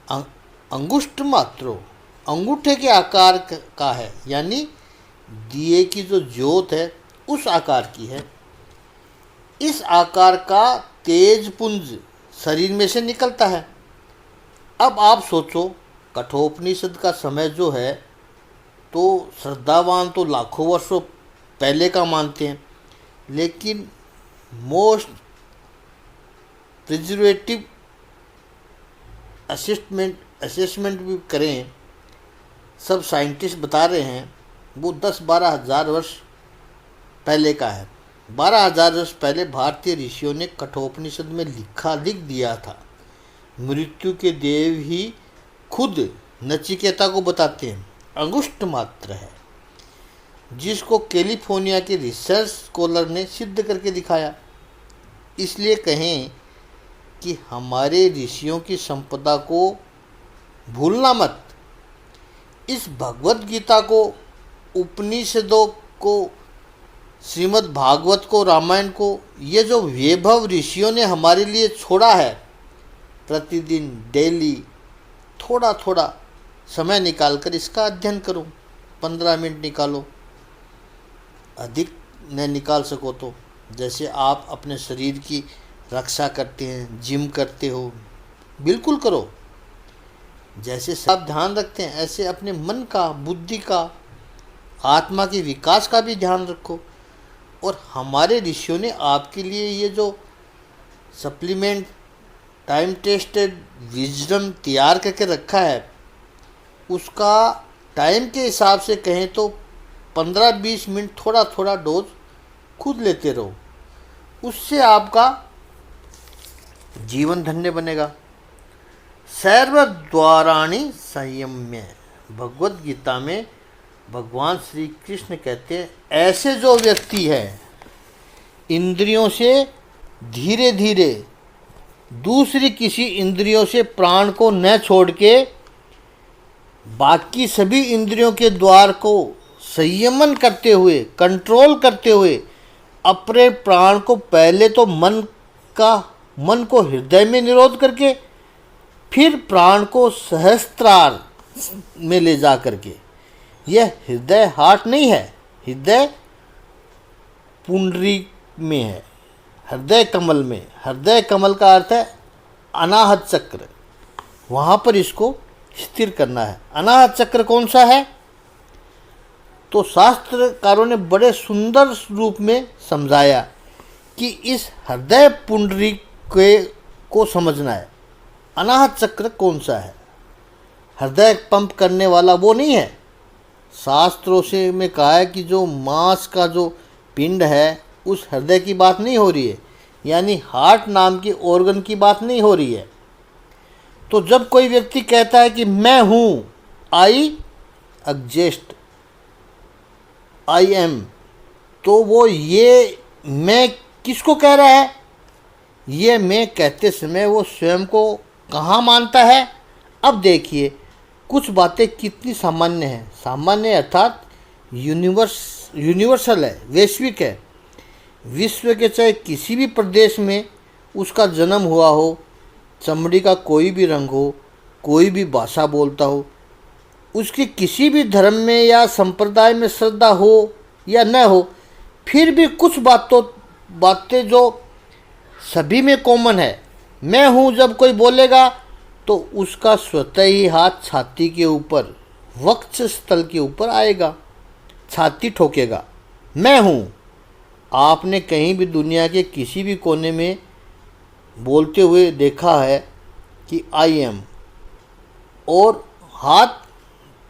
अंगुष्ठ मात्रो, अंगूठे के आकार का है, यानी दिए की जो ज्योत है उस आकार की है। इस आकार का तेज पुंज शरीर में से निकलता है। अब आप सोचो, कठोपनिषद का समय जो है तो श्रद्धावान तो लाखों वर्षों पहले का मानते हैं, लेकिन मोस्ट प्रिजर्वेटिव असेसमेंट भी करें, सब साइंटिस्ट बता रहे हैं वो 10-12 हज़ार वर्ष पहले का है। 12,000 वर्ष पहले भारतीय ऋषियों ने कठोपनिषद में लिख दिया था। मृत्यु के देव ही खुद नचिकेता को बताते हैं अंगुष्ठ मात्र है, जिसको कैलिफोर्निया के रिसर्च स्कॉलर ने सिद्ध करके दिखाया। इसलिए कहें कि हमारे ऋषियों की संपदा को भूलना मत। इस भगवत गीता को, उपनिषदों को, श्रीमद् भागवत को, रामायण को, ये जो वैभव ऋषियों ने हमारे लिए छोड़ा है, प्रतिदिन डेली थोड़ा थोड़ा समय निकालकर इसका अध्ययन करो। 15 मिनट निकालो, अधिक न निकाल सको तो जैसे आप अपने शरीर की रक्षा करते हैं, जिम करते हो, बिल्कुल करो। जैसे सब ध्यान रखते हैं ऐसे अपने मन का, बुद्धि का, आत्मा के विकास का भी ध्यान रखो। और हमारे ऋषियों ने आपके लिए ये जो सप्लीमेंट टाइम टेस्टेड विजडम तैयार करके रखा है, उसका टाइम के हिसाब से कहें तो 15-20 मिनट थोड़ा थोड़ा डोज खुद लेते रहो। उससे आपका जीवन धन्य बनेगा। सर्वद्वाराणि संयम्य, भगवत गीता में भगवान श्री कृष्ण कहते हैं ऐसे जो व्यक्ति है इंद्रियों से धीरे धीरे दूसरी किसी इंद्रियों से प्राण को न छोड़ के बाकी सभी इंद्रियों के द्वार को संयमन करते हुए, कंट्रोल करते हुए अपने प्राण को पहले तो मन को हृदय में निरोध करके फिर प्राण को सहस्त्रार में ले जा करके, यह हृदय हार्ट नहीं है, हृदय पुंडरी में है, हृदय कमल में। हृदय कमल का अर्थ है अनाहत चक्र, वहाँ पर इसको स्थिर करना है। अनाहत चक्र कौन सा है? तो शास्त्रकारों ने बड़े सुंदर रूप में समझाया कि इस हृदय पुंडरी को समझना है। अनाहत चक्र कौन सा है? हृदय पंप करने वाला वो नहीं है। शास्त्रों से में कहा है कि जो मांस का जो पिंड है उस हृदय की बात नहीं हो रही है, यानी हार्ट नाम की ऑर्गन की बात नहीं हो रही है। तो जब कोई व्यक्ति कहता है कि मैं हूँ, आई एग्जिस्ट, आई एम, तो वो ये मैं किसको कह रहा है? ये मैं कहते समय वो स्वयं को कहाँ मानता है? अब देखिए कुछ बातें कितनी सामान्य हैं। सामान्य अर्थात यूनिवर्सल है, वैश्विक है। विश्व के चाहे किसी भी प्रदेश में उसका जन्म हुआ हो, चमड़ी का कोई भी रंग हो, कोई भी भाषा बोलता हो, उसकी किसी भी धर्म में या संप्रदाय में श्रद्धा हो या न हो, फिर भी कुछ बातें जो सभी में कॉमन है। मैं हूँ जब कोई बोलेगा तो उसका स्वतः ही हाथ छाती के ऊपर, वक्ष स्थल के ऊपर आएगा, छाती ठोकेगा, मैं हूँ। आपने कहीं भी दुनिया के किसी भी कोने में बोलते हुए देखा है कि आई एम, और हाथ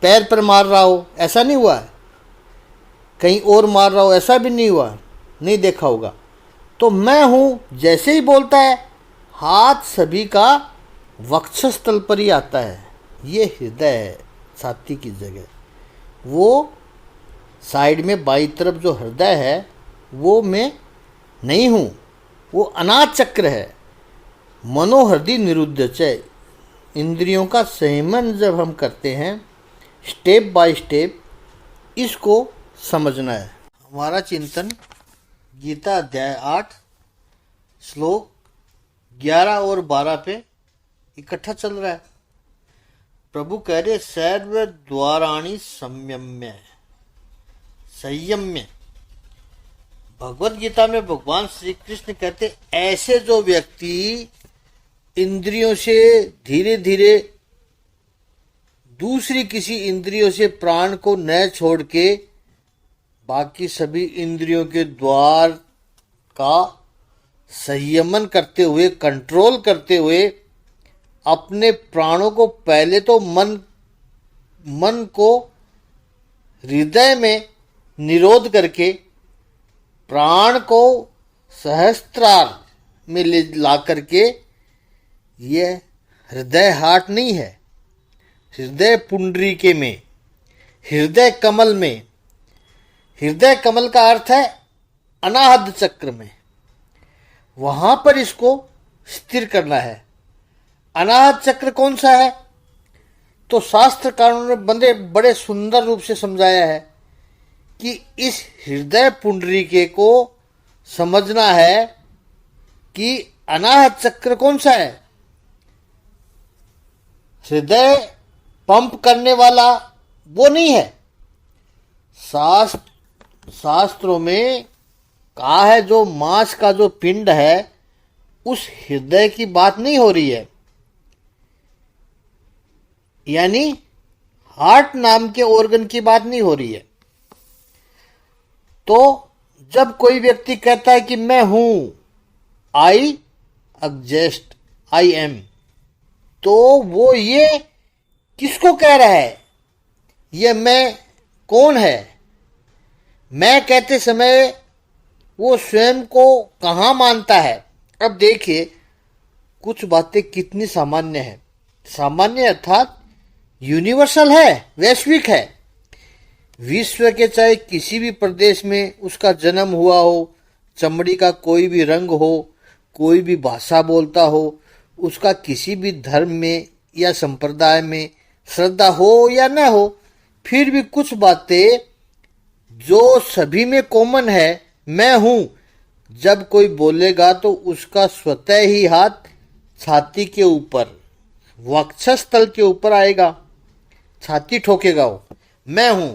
पैर पर मार रहा हो? ऐसा नहीं हुआ है। कहीं और मार रहा हो? ऐसा भी नहीं हुआ, नहीं देखा होगा। तो मैं हूँ जैसे ही बोलता है, हाथ सभी का वक्षस्थल पर ही आता है। ये हृदय है, छाती की जगह। वो साइड में बाईं तरफ जो हृदय है वो मैं नहीं हूँ, वो अनाथ चक्र है। मनोहृदय निरुद्ध च, इंद्रियों का संयमन जब हम करते हैं स्टेप बाय स्टेप, इसको समझना है। हमारा चिंतन गीता अध्याय 8 श्लोक 11 और 12 पे इकट्ठा चल रहा है। प्रभु कह रहे सर्व द्वाराणि संयम्य, संयम में। भगवत गीता में भगवान श्री कृष्ण कहते, ऐसे जो व्यक्ति इंद्रियों से धीरे धीरे दूसरी किसी इंद्रियों से प्राण को न छोड़ के बाकी सभी इंद्रियों के द्वार का संयमन करते हुए, कंट्रोल करते हुए, अपने प्राणों को पहले तो मन को हृदय में निरोध करके प्राण को सहस्त्रार में ले ला करके, यह हृदय हार्ट नहीं है, हृदय पुंडरीके में, हृदय कमल में। हृदय कमल का अर्थ है अनाहद चक्र में, वहां पर इसको स्थिर करना है। अनाहद चक्र कौन सा है? तो शास्त्रकारों ने बड़े सुंदर रूप से समझाया है कि इस हृदय पुंडरीके को समझना है कि अनाहत चक्र कौन सा है। हृदय पंप करने वाला वो नहीं है। शास्त्रों में कहा है जो मांस का जो पिंड है उस हृदय की बात नहीं हो रही है, यानी हार्ट नाम के ऑर्गन की बात नहीं हो रही है। तो जब कोई व्यक्ति कहता है कि मैं हूं, आई एग्जिस्ट, आई एम, तो वो ये किसको कह रहा है? ये मैं कौन है? मैं कहते समय वो स्वयं को कहाँ मानता है? अब देखिए कुछ बातें कितनी सामान्य है। सामान्य अर्थात यूनिवर्सल है, वैश्विक है। विश्व के चाहे किसी भी प्रदेश में उसका जन्म हुआ हो, चमड़ी का कोई भी रंग हो, कोई भी भाषा बोलता हो, उसका किसी भी धर्म में या संप्रदाय में श्रद्धा हो या न हो, फिर भी कुछ बातें जो सभी में कॉमन है, मैं हूं, जब कोई बोलेगा तो उसका स्वतः ही हाथ छाती के ऊपर, वक्षस्थल के ऊपर आएगा, छाती ठोकेगा वो, मैं हूं।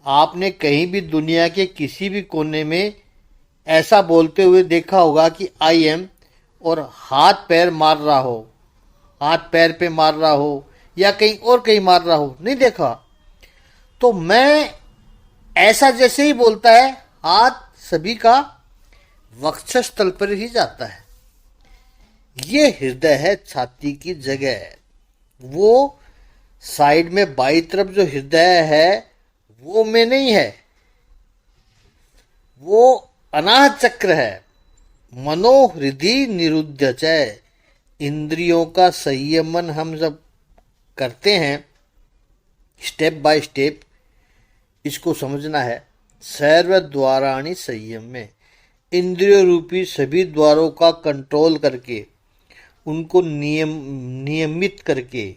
आपने कहीं भी दुनिया के किसी भी कोने में ऐसा बोलते हुए देखा होगा कि आई एम, और हाथ पैर मार रहा हो, हाथ पैर पे मार रहा हो या कहीं और कहीं मार रहा हो? नहीं देखा। तो मैं ऐसा जैसे ही बोलता है, हाथ सभी का वक्षस्थल पर ही जाता है। ये हृदय है, छाती की जगह है। वो साइड में बाई तरफ जो हृदय है वो में नहीं है, वो अनाहत चक्र है। मनोहृदय निरुद्धचय, इंद्रियों का संयमन हम जब करते हैं स्टेप बाय स्टेप, इसको समझना है। सर्व द्वाराणि संयम में, इंद्रिय रूपी सभी द्वारों का कंट्रोल करके, उनको नियमित करके,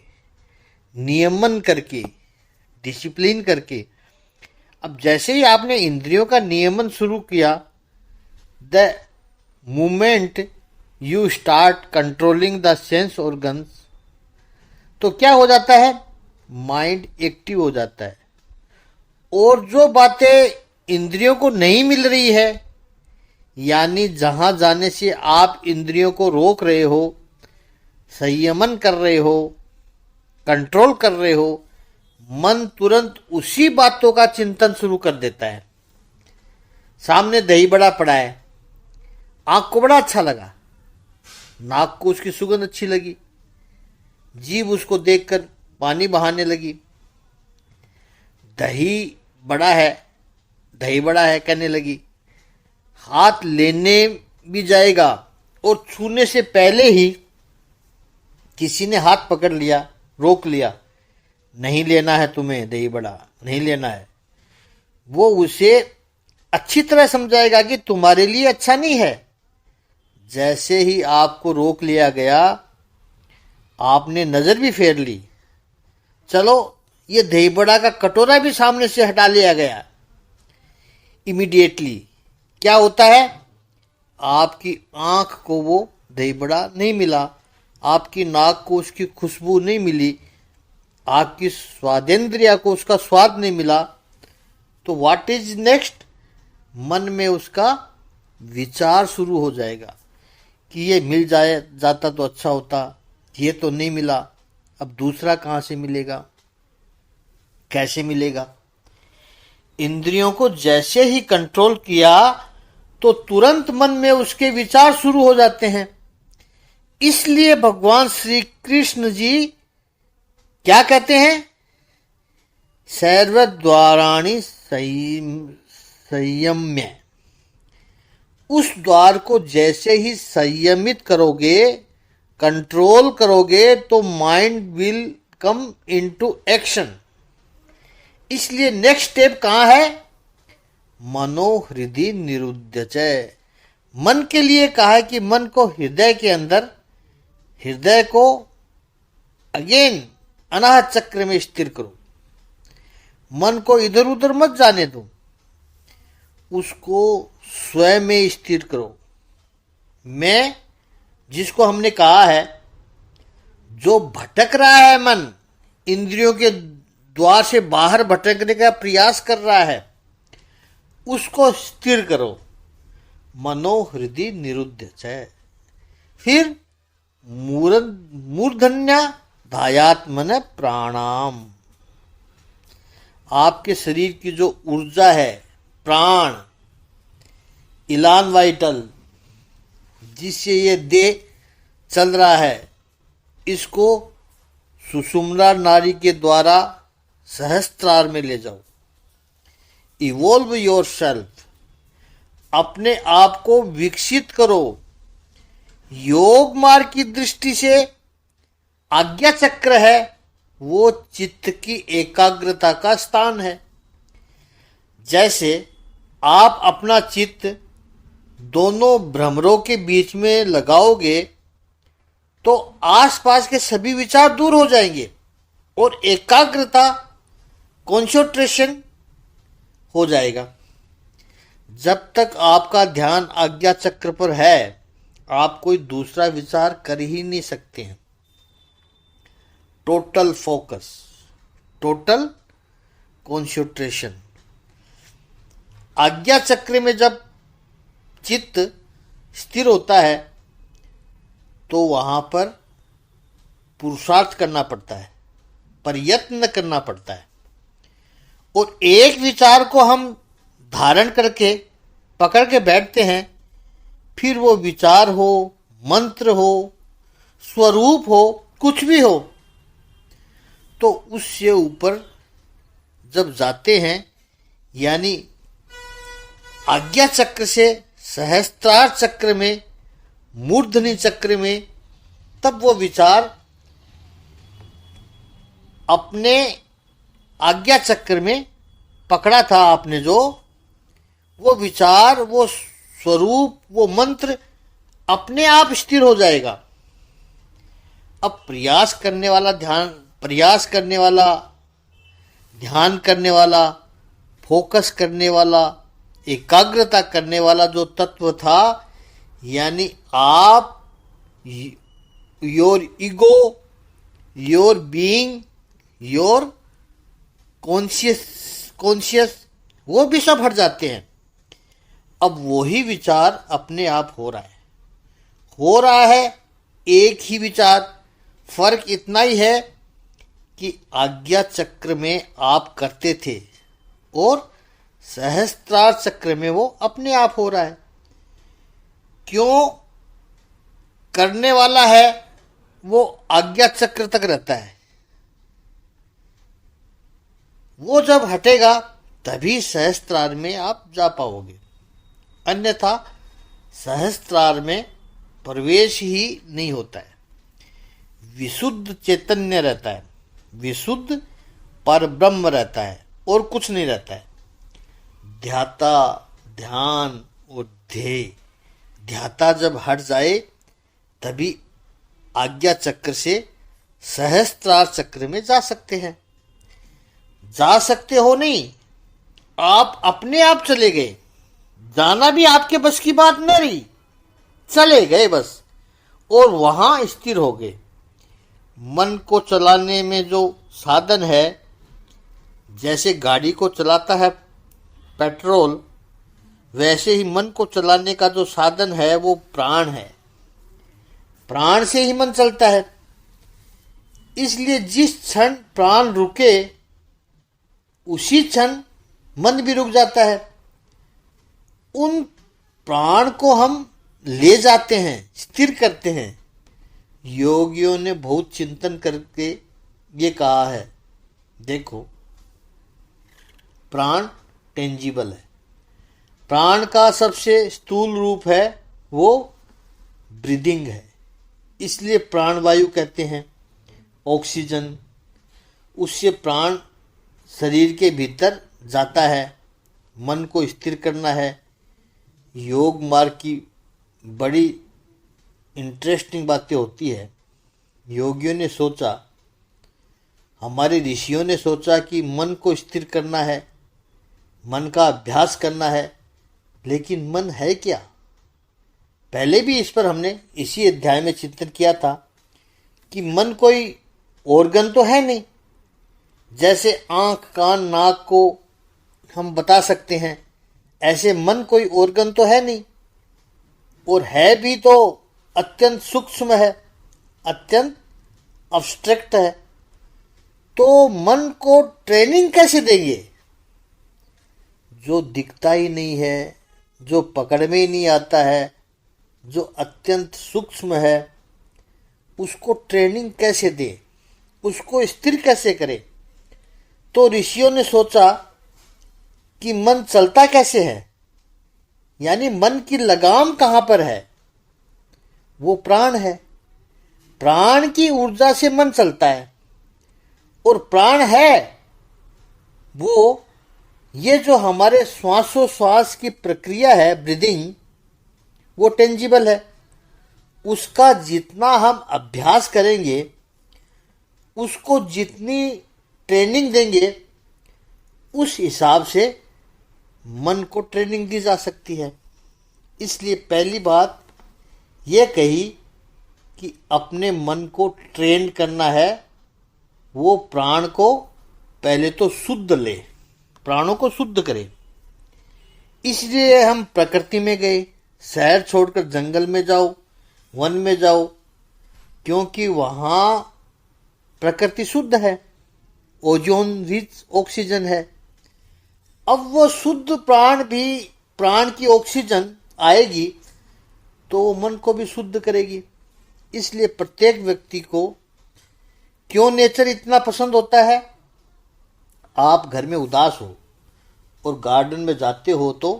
नियमन करके, डिसिप्लिन करके। अब जैसे ही आपने इंद्रियों का नियमन शुरू किया, the moment you start controlling the sense organs, तो क्या हो जाता है? माइंड एक्टिव हो जाता है। और जो बातें इंद्रियों को नहीं मिल रही है, यानी जहां जाने से आप इंद्रियों को रोक रहे हो, संयमन कर रहे हो, कंट्रोल कर रहे हो, मन तुरंत उसी बातों का चिंतन शुरू कर देता है। सामने दही बड़ा पड़ा है, आंख को बड़ा अच्छा लगा, नाक को उसकी सुगंध अच्छी लगी, जीभ उसको देखकर पानी बहाने लगी। दही बड़ा है कहने लगी, हाथ लेने भी जाएगा और छूने से पहले ही किसी ने हाथ पकड़ लिया, रोक लिया, नहीं लेना है तुम्हें दही बड़ा, नहीं लेना है। वो उसे अच्छी तरह समझाएगा कि तुम्हारे लिए अच्छा नहीं है। जैसे ही आपको रोक लिया गया, आपने नजर भी फेर ली, चलो ये दही बड़ा का कटोरा भी सामने से हटा लिया गया। इमीडिएटली क्या होता है? आपकी आंख को वो दही बड़ा नहीं मिला, आपकी नाक को उसकी खुशबू नहीं मिली, आपकी स्वादेंद्रिया को उसका स्वाद नहीं मिला, तो व्हाट इज नेक्स्ट, मन में उसका विचार शुरू हो जाएगा कि ये मिल जाता तो अच्छा होता, ये तो नहीं मिला, अब दूसरा कहाँ से मिलेगा, कैसे मिलेगा। इंद्रियों को जैसे ही कंट्रोल किया तो तुरंत मन में उसके विचार शुरू हो जाते हैं। इसलिए भगवान श्री कृष्ण जी क्या कहते हैं, सर्वद्वाराणि संयम्य। उस द्वार को जैसे ही संयमित करोगे, कंट्रोल करोगे, तो mind will come into action. इसलिए नेक्स्ट स्टेप कहां है, मनोहृदय निरुद्धचय। मन के लिए कहा है कि मन को हृदय के अंदर, हृदय को अगेन अनाहत चक्र में स्थिर करो। मन को इधर उधर मत जाने दो, उसको स्वयं में स्थिर करो। मैं, जिसको हमने कहा है, जो भटक रहा है मन, इंद्रियों के द्वार से बाहर भटकने का प्रयास कर रहा है, उसको स्थिर करो। मनोहृदय निरुद्धचय। फिर मूर्धन्या धायात्मन प्राणाम। आपके शरीर की जो ऊर्जा है, प्राण, इलान वाइटल, जिससे ये देह चल रहा है, इसको सुषुम्ना नाड़ी के द्वारा सहस्त्रार में ले जाओ। इवॉल्व योर सेल्फ, अपने आप को विकसित करो। योग मार्ग की दृष्टि से आज्ञा चक्र है, वो चित्त की एकाग्रता का स्थान है। जैसे आप अपना चित्त दोनों भ्रमरों के बीच में लगाओगे तो आसपास के सभी विचार दूर हो जाएंगे और एकाग्रता, कंसंट्रेशन हो जाएगा। जब तक आपका ध्यान आज्ञा चक्र पर है, आप कोई दूसरा विचार कर ही नहीं सकते हैं। Total focus, total concentration. आज्ञा चक्र में जब चित्त स्थिर होता है तो वहां पर पुरुषार्थ करना पड़ता है, प्रयत्न करना पड़ता है। और एक विचार को हम धारण करके पकड़ के बैठते हैं, फिर वो विचार हो, मंत्र हो, स्वरूप हो, कुछ भी हो, तो उससे ऊपर जब जाते हैं, यानी आज्ञा चक्र से सहस्त्रार चक्र में, मूर्धनि चक्र में, तब वो विचार अपने आज्ञा चक्र में पकड़ा था आपने जो, वो विचार, वो स्वरूप, वो मंत्र अपने आप स्थिर हो जाएगा। अब प्रयास करने वाला ध्यान करने वाला, फोकस करने वाला, एकाग्रता करने वाला जो तत्व था, यानी आप, your ego, your being, your conscious, वो भी सब हट जाते हैं। अब वही विचार अपने आप हो रहा है एक ही विचार। फर्क इतना ही है कि आज्ञा चक्र में आप करते थे और सहस्त्रार चक्र में वो अपने आप हो रहा है। क्यों? करने वाला है वो आज्ञा चक्र तक रहता है, वो जब हटेगा तभी सहस्त्रार में आप जा पाओगे, अन्यथा सहस्त्रार में प्रवेश ही नहीं होता है। विशुद्ध चैतन्य रहता है, विशुद्ध परब्रह्म रहता है और कुछ नहीं रहता है। ध्याता, ध्यान और ध्येय, ध्याता जब हट जाए तभी आज्ञा चक्र से सहस्त्रार चक्र में जा सकते हैं। जा सकते हो नहीं, आप अपने आप चले गए। जाना भी आपके बस की बात न रही, चले गए बस और वहां स्थिर हो गए। मन को चलाने में जो साधन है, जैसे गाड़ी को चलाता है पेट्रोल, वैसे ही मन को चलाने का जो साधन है वो प्राण है। प्राण से ही मन चलता है। इसलिए जिस क्षण प्राण रुके उसी क्षण मन भी रुक जाता है। उन प्राण को हम ले जाते हैं, स्थिर करते हैं। योगियों ने बहुत चिंतन करके ये कहा है, देखो प्राण टेंजिबल है। प्राण का सबसे स्थूल रूप है वो ब्रीदिंग है। इसलिए प्राणवायु कहते हैं, ऑक्सीजन। उससे प्राण शरीर के भीतर जाता है। मन को स्थिर करना है। योग मार्ग की बड़ी इंटरेस्टिंग बातें होती है। योगियों ने सोचा, हमारे ऋषियों ने सोचा कि मन को स्थिर करना है, मन का अभ्यास करना है, लेकिन मन है क्या? पहले भी इस पर हमने इसी अध्याय में चिंतन किया था कि मन कोई ऑर्गन तो है नहीं। जैसे आंख, कान, नाक को हम बता सकते हैं, ऐसे मन कोई ऑर्गन तो है नहीं, और है भी तो अत्यंत सूक्ष्म है, अत्यंत अब्स्ट्रैक्ट है। तो मन को ट्रेनिंग कैसे देंगे? जो दिखता ही नहीं है, जो पकड़ में ही नहीं आता है, जो अत्यंत सूक्ष्म है, उसको ट्रेनिंग कैसे दे, उसको स्थिर कैसे करे? तो ऋषियों ने सोचा कि मन चलता कैसे है, यानी मन की लगाम कहां पर है? वो प्राण है। प्राण की ऊर्जा से मन चलता है, और प्राण है वो, ये जो हमारे श्वासोश्वास की प्रक्रिया है, ब्रीदिंग, वो टेंजिबल है। उसका जितना हम अभ्यास करेंगे, उसको जितनी ट्रेनिंग देंगे, उस हिसाब से मन को ट्रेनिंग दी जा सकती है। इसलिए पहली बात यह कही कि अपने मन को ट्रेन करना है। वो प्राण को पहले तो शुद्ध ले, प्राणों को शुद्ध करे। इसलिए हम प्रकृति में गए, शहर छोड़कर जंगल में जाओ, वन में जाओ, क्योंकि वहां प्रकृति शुद्ध है, ओजोन रिच ऑक्सीजन है। अब वो शुद्ध प्राण की ऑक्सीजन आएगी तो वो मन को भी शुद्ध करेगी। इसलिए प्रत्येक व्यक्ति को क्यों नेचर इतना पसंद होता है? आप घर में उदास हो और गार्डन में जाते हो तो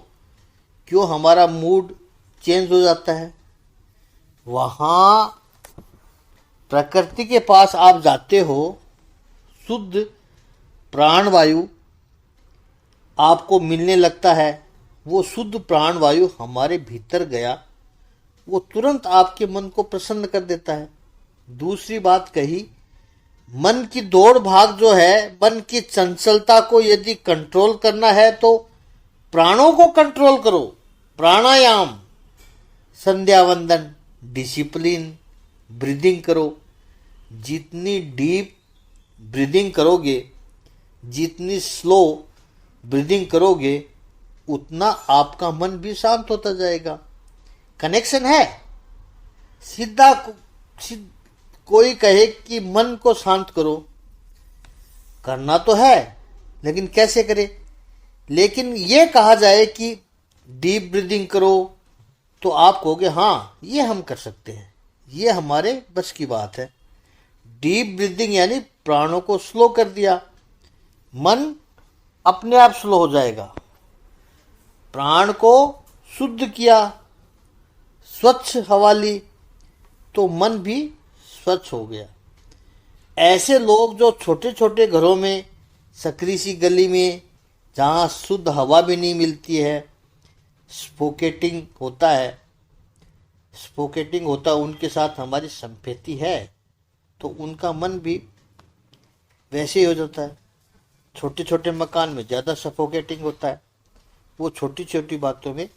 क्यों हमारा मूड चेंज हो जाता है? वहाँ प्रकृति के पास आप जाते हो, शुद्ध प्राणवायु आपको मिलने लगता है। वो शुद्ध प्राणवायु हमारे भीतर गया, वो तुरंत आपके मन को प्रसन्न कर देता है। दूसरी बात कही, मन की दौड़ भाग जो है, मन की चंचलता को यदि कंट्रोल करना है तो प्राणों को कंट्रोल करो। प्राणायाम, संध्या वंदन, डिसिप्लिन, ब्रीदिंग करो। जितनी डीप ब्रीदिंग करोगे, जितनी स्लो ब्रीदिंग करोगे, उतना आपका मन भी शांत होता जाएगा। कनेक्शन है सीधा। कोई कहे कि मन को शांत करो, करना तो है, लेकिन कैसे करे? लेकिन ये कहा जाए कि डीप ब्रीदिंग करो, तो आप कहोगे हाँ ये हम कर सकते हैं, ये हमारे बस की बात है। डीप ब्रीदिंग यानी प्राणों को स्लो कर दिया, मन अपने आप स्लो हो जाएगा। प्राण को शुद्ध किया, स्वच्छ हवा ली, तो मन भी स्वच्छ हो गया। ऐसे लोग जो छोटे छोटे घरों में, सकरी सी गली में, जहाँ शुद्ध हवा भी नहीं मिलती है, स्पोकेटिंग होता है, उनके साथ हमारी संपत्ति है, तो उनका मन भी वैसे ही हो जाता है। छोटे छोटे मकान में ज़्यादा सफोकेटिंग होता है। वो छोटी छोटी बातों में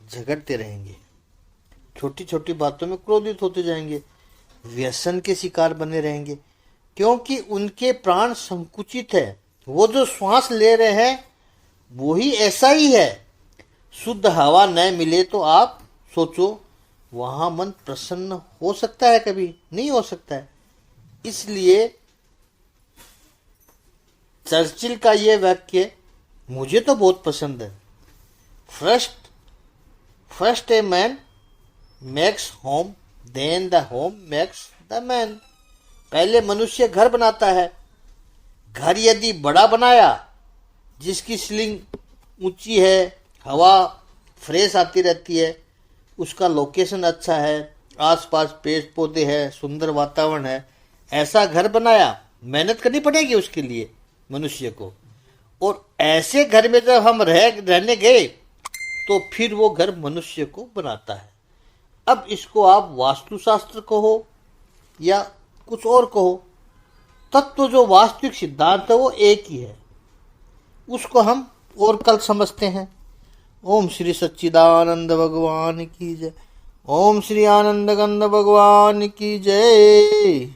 झगड़ते रहेंगे, छोटी छोटी बातों में क्रोधित होते जाएंगे, व्यसन के शिकार बने रहेंगे, क्योंकि उनके प्राण संकुचित है। वो जो श्वास ले रहे हैं वो ही ऐसा ही है। शुद्ध हवा न मिले तो आप सोचो वहां मन प्रसन्न हो सकता है? कभी नहीं हो सकता है। इसलिए चर्चिल का ये वाक्य मुझे तो बहुत पसंद है। First a man makes home, then the home makes the man. पहले मनुष्य घर बनाता है। घर यदि बड़ा बनाया, जिसकी सीलिंग ऊंची है, हवा फ्रेश आती रहती है, उसका लोकेशन अच्छा है, आसपास पेड़ पौधे हैं, सुंदर वातावरण है, ऐसा घर बनाया, मेहनत करनी पड़ेगी उसके लिए मनुष्य को। और ऐसे घर में जब हम रहने गए तो फिर वो घर मनुष्य को बनाता है। अब इसको आप वास्तुशास्त्र कहो या कुछ और कहो, तत्व जो वास्तविक सिद्धांत है वो एक ही है। उसको हम और कल समझते हैं। ओम श्री सच्चिदानंद भगवान की जय। ओम श्री आनंद गंध भगवान की जय।